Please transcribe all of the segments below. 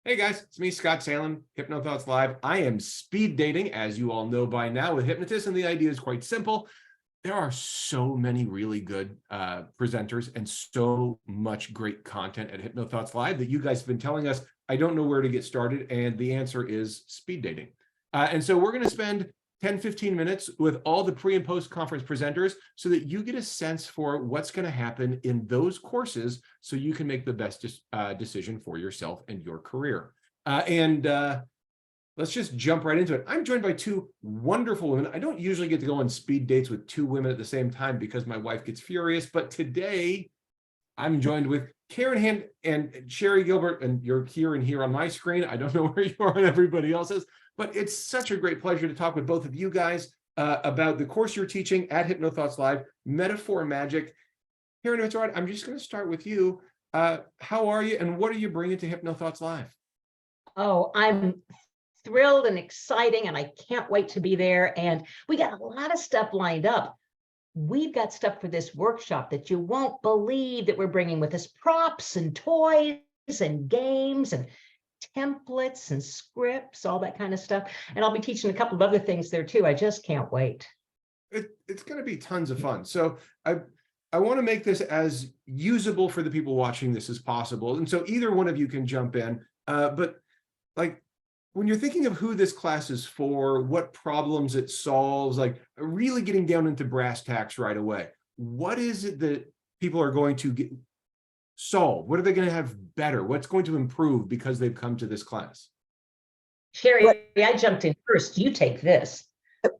Hey guys, it's me, Scott Salem, HypnoThoughts Live. I am speed dating, as you all know by now, with hypnotists, and the idea is quite simple. There are so many really good presenters and so much great content at HypnoThoughts Live that you guys have been telling us, I don't know where to get started, and the answer is speed dating. And so we're going to spend 10-15 minutes with all the pre and post conference presenters so that you get a sense for what's going to happen in those courses so you can make the best decision for yourself and your career. Let's just jump right into it. I'm joined by two wonderful women. I don't usually get to go on speed dates with two women at the same time because my wife gets furious, but today I'm joined with Karen Hand and Sherry Gilbert, and you're here and here on my screen. I don't know where you are on everybody else's, but it's such a great pleasure to talk with both of you guys about the course you're teaching at HypnoThoughts Live, Metaphor Magic. Karen, if it's all right, I'm just going to start with you. How are you, and what are you bringing to HypnoThoughts Live? Oh, I'm thrilled and exciting, and I can't wait to be there. And we got a lot of stuff lined up. We've got stuff for this workshop that you won't believe that we're bringing with us: props and toys and games and templates and scripts, all that kind of stuff. And I'll be teaching a couple of other things there too. I just can't wait. It's going to be tons of fun. So I want to make this as usable for the people watching this as possible. And so either one of you can jump in. But like, when you're thinking of who this class is for, what problems it solves, like really getting down into brass tacks right away, what is it that people are going to solve? What are they going to have better? What's going to improve because they've come to this class? Sherry, What I jumped in first. You take this.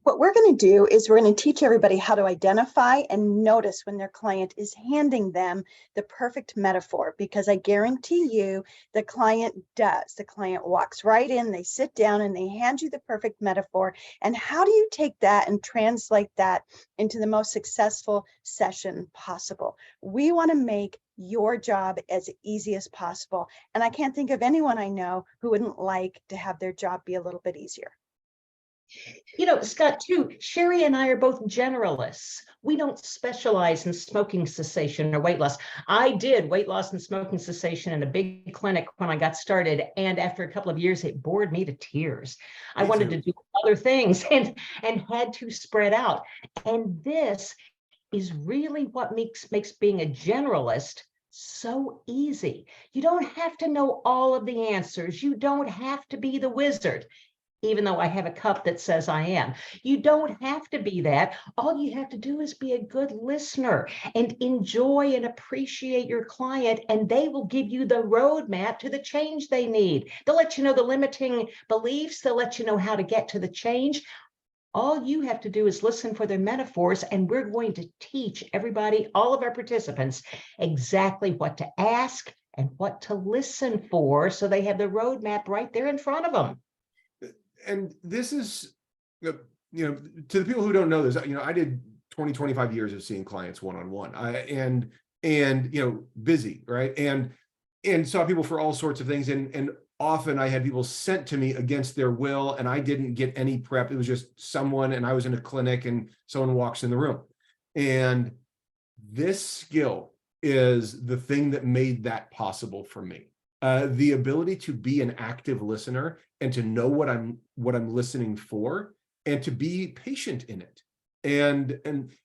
what we're going to do is we're going to teach everybody how to identify and notice when their client is handing them the perfect metaphor, because I guarantee you the client does. The client walks right in, they sit down, and they hand you the perfect metaphor. And how do you take that and translate that into the most successful session possible? We want to make your job as easy as possible. And I can't think of anyone I know who wouldn't like to have their job be a little bit easier. You know, Scott, too, Sherry and I are both generalists. We don't specialize in smoking cessation or weight loss. I did weight loss and smoking cessation in a big clinic when I got started. And after a couple of years, it bored me to tears. I wanted to do other things and had to spread out. And this is really what makes being a generalist so easy. You don't have to know all of the answers. You don't have to be the wizard, even though I have a cup that says I am. You don't have to be that. All you have to do is be a good listener and enjoy and appreciate your client, and they will give you the roadmap to the change they need. They'll let you know the limiting beliefs. They'll let you know how to get to the change. All you have to do is listen for their metaphors, and we're going to teach everybody, all of our participants, exactly what to ask and what to listen for so they have the roadmap right there in front of them. And this is, to the people who don't know this, I did 25 years of seeing clients one-on-one, and busy, right? And saw people for all sorts of things. And often I had people sent to me against their will, and I didn't get any prep. It was just someone, and I was in a clinic and someone walks in the room. And this skill is the thing that made that possible for me. The ability to be an active listener and to know what I'm listening for, and to be patient in it. And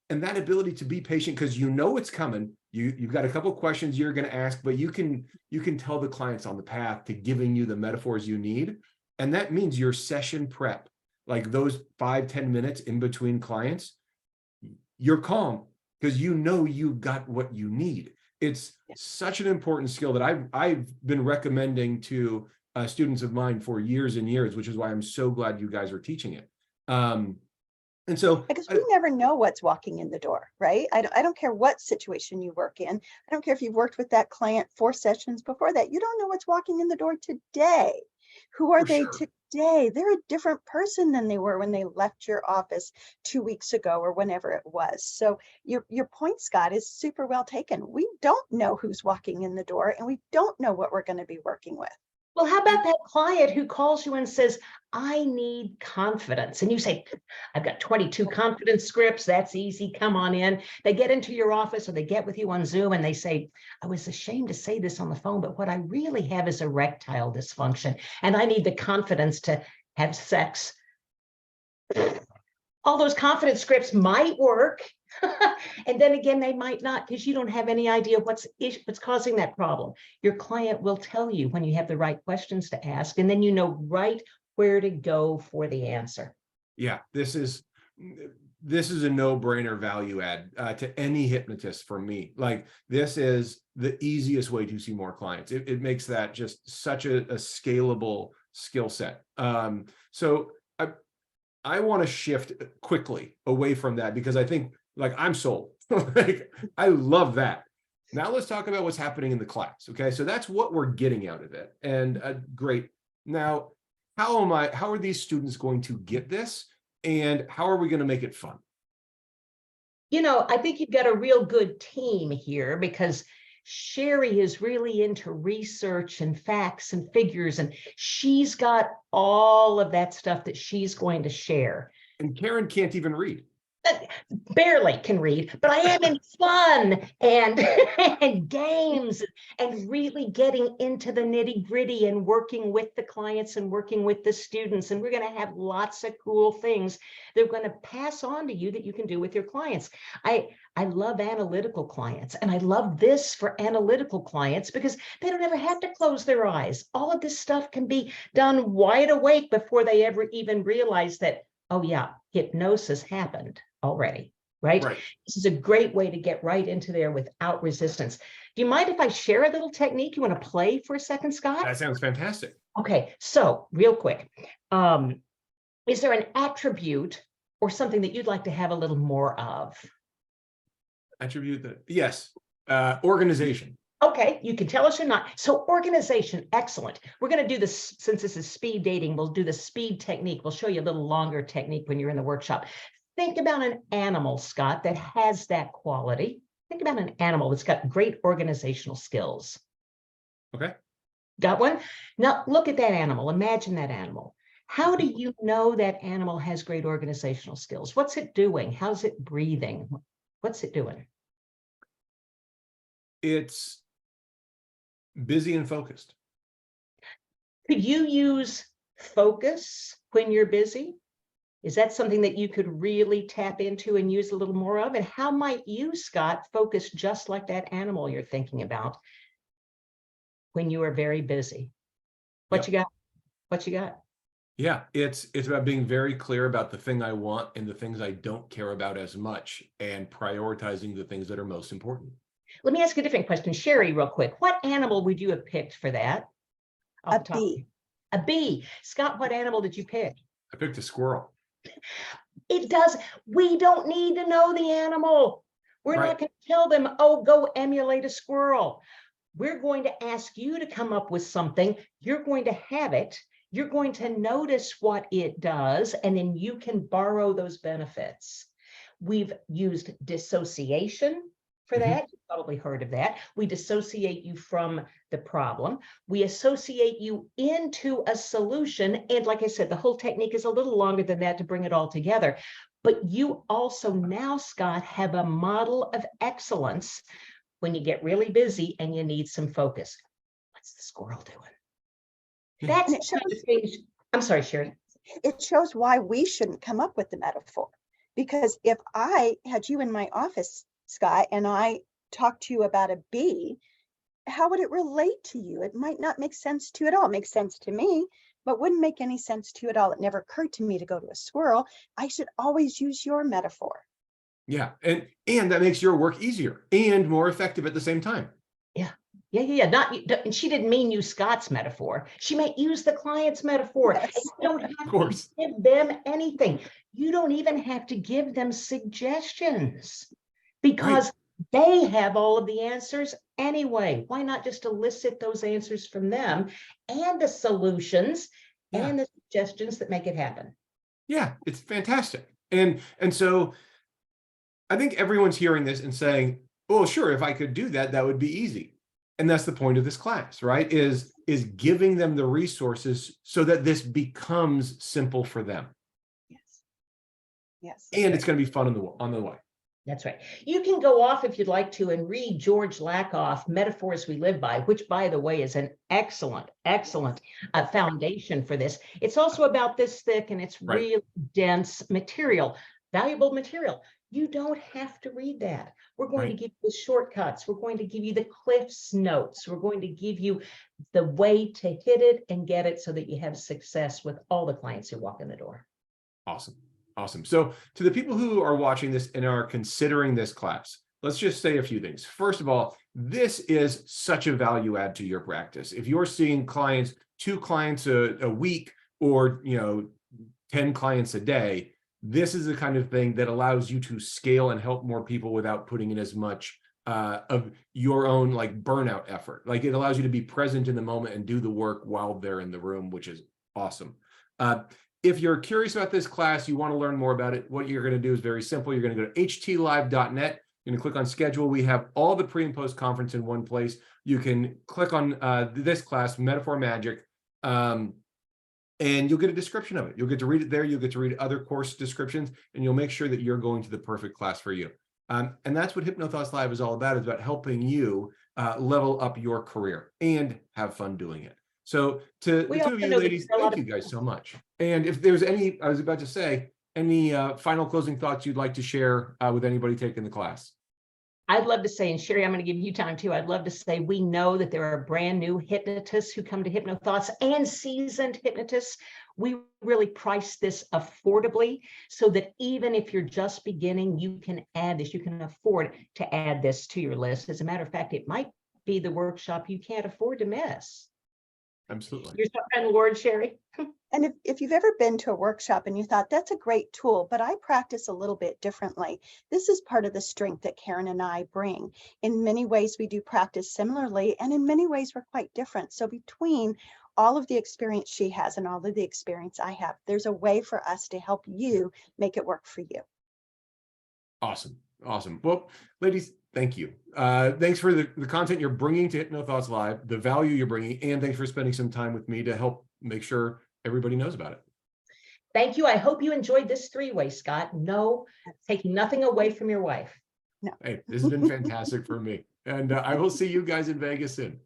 that ability to be patient, because you know it's coming. You've got a couple of questions you're going to ask, but you can tell the clients on the path to giving you the metaphors you need. And that means your session prep, like those 5-10 minutes in between clients, you're calm because you know you got what you need. It's such an important skill that I've been recommending to students of mine for years and years, which is why I'm so glad you guys are teaching it. And so, Because we never know what's walking in the door, right? I don't care what situation you work in. I don't care if you've worked with that client 4 sessions before that. You don't know what's walking in the door today. Who are they today? They're a different person than they were when they left your office 2 weeks ago or whenever it was. So your point, Scott, is super well taken. We don't know who's walking in the door, and we don't know what we're going to be working with. Well, how about that client who calls you and says, I need confidence? And you say, I've got 22 confidence scripts. That's easy. Come on in. They get into your office or they get with you on Zoom and they say, I was ashamed to say this on the phone, but what I really have is erectile dysfunction. And I need the confidence to have sex. All those confidence scripts might work. And then again, they might not, because you don't have any idea what's causing that problem. Your client will tell you when you have the right questions to ask, and then you know right where to go for the answer. Yeah, this is a no-brainer value add to any hypnotist for me. Like, this is the easiest way to see more clients. It makes that just such a scalable skill set. So I want to shift quickly away from that, because I think, like, I'm sold. Like, I love that. Now let's talk about what's happening in the class. Okay, so that's what we're getting out of it. And great. Now, how are these students going to get this? And how are we going to make it fun? You know, I think you've got a real good team here, because Sherry is really into research and facts and figures, and she's got all of that stuff that she's going to share. And Karen can't even read. Barely can read, but I am in fun and and games and really getting into the nitty-gritty and working with the clients and working with the students. And we're going to have lots of cool things they're going to pass on to you that you can do with your clients. I love analytical clients, and I love this for analytical clients because they don't ever have to close their eyes. All of this stuff can be done wide awake before they ever even realize that, oh yeah, hypnosis happened already, right? This is a great way to get right into there without resistance. Do you mind if I share a little technique? You want to play for a second, Scott? That sounds fantastic. Okay, so real quick, is there an attribute or something that you'd like to have a little more of? Attribute that, yes, organization. Okay, you can tell us or not. So organization, excellent. We're going to do this, since this is speed dating, we'll do the speed technique. We'll show you a little longer technique when you're in the workshop. Think about an animal, Scott, that has that quality. Think about an animal that's got great organizational skills. Okay. Got one? Now look at that animal. Imagine that animal. How do you know that animal has great organizational skills? What's it doing? How's it breathing? What's it doing? It's busy and focused. Could you use focus when you're busy? Is that something that you could really tap into and use a little more of? And how might you, Scott, focus just like that animal you're thinking about when you are very busy? What you got? What you got? Yeah, it's about being very clear about the thing I want and the things I don't care about as much, and prioritizing the things that are most important. Let me ask a different question. Sherry, real quick. What animal would you have picked for that? A bee. A bee. Scott, what animal did you pick? I picked a squirrel. It does. We don't need to know the animal. We're not going to tell them, oh, go emulate a squirrel. We're going to ask you to come up with something. You're going to have it. You're going to notice what it does, and then you can borrow those benefits. We've used dissociation for that. You've probably heard of that. We dissociate you from the problem. We associate you into a solution. And like I said, the whole technique is a little longer than that to bring it all together. But you also now, Scott, have a model of excellence when you get really busy and you need some focus. What's the squirrel doing? That's the kind of thing. I'm sorry, Sherry. It shows why we shouldn't come up with the metaphor. Because if I had you in my office, Scott, and I talked to you about a bee, how would it relate to you? It might not make sense to you at all. It makes sense to me, but wouldn't make any sense to you at all. It never occurred to me to go to a squirrel. I should always use your metaphor. Yeah, and that makes your work easier and more effective at the same time. Yeah. And she didn't mean use Scott's metaphor. She might use the client's metaphor. Yes. And you don't have to give them anything. You don't even have to give them suggestions, because they have all of the answers anyway. Why not just elicit those answers from them and the solutions and the suggestions that make it happen? Yeah, it's fantastic. And so I think everyone's hearing this and saying, oh, sure, if I could do that, that would be easy. And that's the point of this class, right? Is giving them the resources so that this becomes simple for them. Yes. Yes. And it's going to be fun on the way. That's right. You can go off if you'd like to and read George Lakoff, Metaphors We Live By, which, by the way, is an excellent foundation for this. It's also about this thick and it's Right. really dense material, valuable material. You don't have to read that. We're going to Right. give you the shortcuts. We're going to give you the Cliff's Notes. We're going to give you the way to hit it and get it so that you have success with all the clients who walk in the door. Awesome. Awesome. So to the people who are watching this and are considering this class, let's just say a few things. First of all, this is such a value add to your practice. If you're seeing clients, 2 clients a week, or 10 clients a day, this is the kind of thing that allows you to scale and help more people without putting in as much of your own like burnout effort. Like, it allows you to be present in the moment and do the work while they're in the room, which is awesome. If you're curious about this class, you want to learn more about it, what you're going to do is very simple. You're going to go to htlive.net. You're going to click on schedule. We have all the pre and post conference in one place. You can click on this class, Metaphor Magic, and you'll get a description of it. You'll get to read it there. You'll get to read other course descriptions, and you'll make sure that you're going to the perfect class for you. And that's what HypnoThoughts Live is all about. It's about helping you level up your career and have fun doing it. So to the We 2 also of you know that ladies, there are a lot thank of you guys so much. And if there's any, I was about to say, any final closing thoughts you'd like to share with anybody taking the class? I'd love to say, and Sherry, I'm going to give you time too. I'd love to say, we know that there are brand new hypnotists who come to HypnoThoughts and seasoned hypnotists. We really price this affordably so that even if you're just beginning, you can add this, you can afford to add this to your list. As a matter of fact, it might be the workshop you can't afford to miss. Absolutely. You're so kind, Lord, Sherry. And if you've ever been to a workshop and you thought that's a great tool, but I practice a little bit differently, this is part of the strength that Karen and I bring. In many ways, we do practice similarly, and in many ways, we're quite different. So between all of the experience she has and all of the experience I have, there's a way for us to help you make it work for you. Awesome. Awesome. Well, ladies, thank you. Thanks for the content you're bringing to HypnoThoughts Live, the value you're bringing, and thanks for spending some time with me to help make sure everybody knows about it. Thank you. I hope you enjoyed this 3-way, Scott. No, taking nothing away from your wife. No. Hey, this has been fantastic for me. And I will see you guys in Vegas soon.